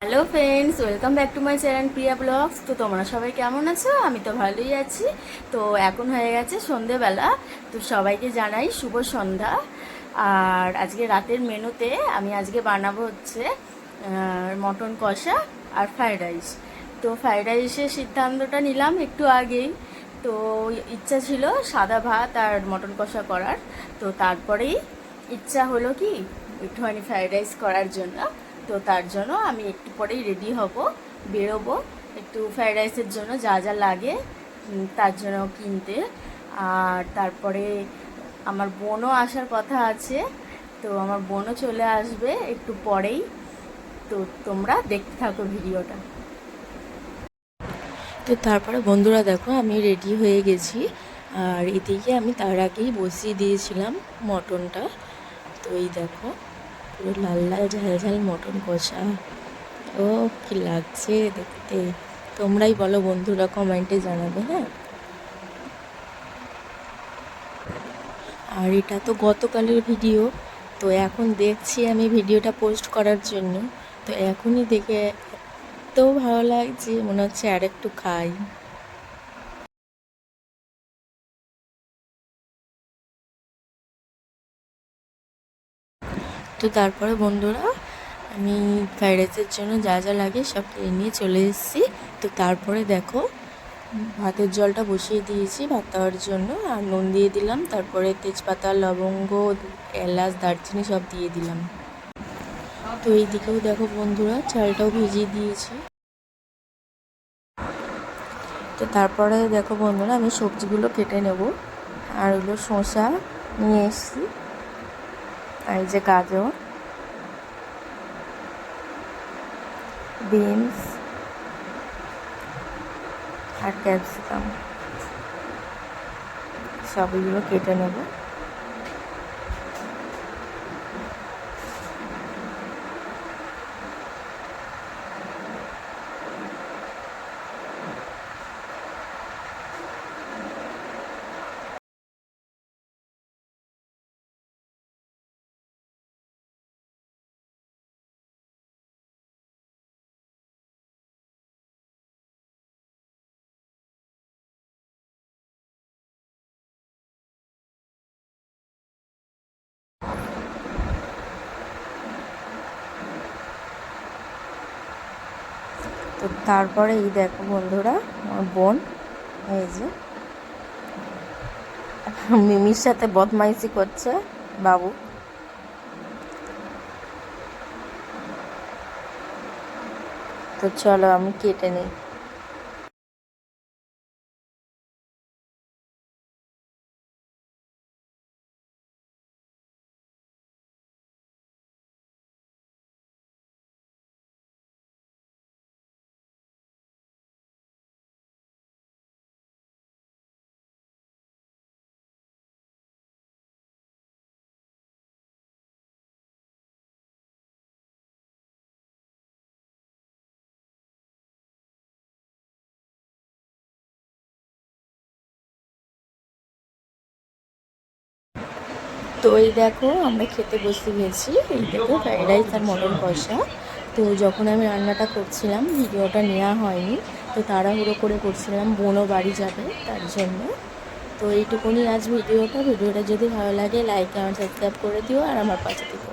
Hello friends, welcome back to my channel Priya blogs. তো তোমরা সবাই কেমন আছো? আমি তো ভালোই আছি। তো এখন হয়ে গেছে সন্ধেবেলা। তো সবাইকে জানাই শুভ সন্ধ্যা। আর আজকে রাতের মেনুতে আমি আজকে বানাবো হচ্ছে মটন কষা আর ফ্রাইড রাইস। তো ফ্রাইড রাইসের সিদ্ধান্তটা নিলাম একটু আগেই। তো ইচ্ছা ছিল সাদা ভাত আর মটন কষা করার। তো তারপরেই ইচ্ছা হলো কি একটুখানি ফ্রাইড রাইস করার জন্য। তো তার জন্য আমি একটু পরেই রেডি হব, বেরোবো একটু ফ্রাইড রাইসের জন্য যা যা লাগে তার জন্য কিনতে। আর তারপরে আমার বোনও আসার কথা আছে। তো আমার বোনও চলে আসবে একটু পরেই। তো তোমরা দেখতে থাকো ভিডিওটা। তো তারপরে বন্ধুরা দেখো আমি রেডি হয়ে গেছি। আর এদিকে আমি তার আগেই বসিয়ে দিয়েছিলাম মটনটা। তো এই দেখো পুরো লাল লাল ঝাল ঝাল মটন কষা। ও কি লাগছে দেখতে, তোমরাই বলো বন্ধুরা, কমেন্টে জানাবে। হ্যাঁ, আর এটা তো গতকালের ভিডিও। তো এখন দেখছি আমি ভিডিওটা পোস্ট করার জন্য। তো এখনই দেখে এত ভালো লাগছে, মনে হচ্ছে আর একটু খাই। তো তারপরে বন্ধুরা আমি ফ্রাইড রাইসের জন্য যা যা লাগে সব কিনে নিয়ে চলে এসেছি। তো তারপরে দেখো ভাতের জলটা বসিয়ে দিয়েছি ভাত দেওয়ার জন্য, আর নুন দিয়ে দিলাম, তারপরে তেজপাতা, লবঙ্গ, এলাচ, দারচিনি সব দিয়ে দিলাম। তো এই দিকেও দেখো বন্ধুরা চালটাও ভিজিয়ে দিয়েছি। তো তারপরে দেখো বন্ধুরা আমি সবজিগুলো কেটে নেব। আর হলো শসা নিয়ে এসেছি, আর এই যে গাজর, বিনস আর ক্যাপসিকাম সবগুলো কেটে নেব। তো তারপরে এই দেখো বন্ধুরা আমার বোন, এই যে মিমির সাথে বদমাইশি করছে বাবু। তো চলো আমি কেটে নিই। তো এই দেখো আমরা খেতে বসে গেছি। এই দেখো ফ্রাইড রাইস আর মটন কষা। তো যখন আমি রান্নাটা করছিলাম ভিডিওটা নেওয়া হয়নি, তো তাড়াহুড়ো করে করছিলাম, বোনও বাড়ি যাবে তার জন্য। তো এইটুকুনি আজ ভিডিওটা যদি ভালো লাগে লাইক কমেন্ট সাবস্ক্রাইব করে দিও আর আমার পাশে থেকো।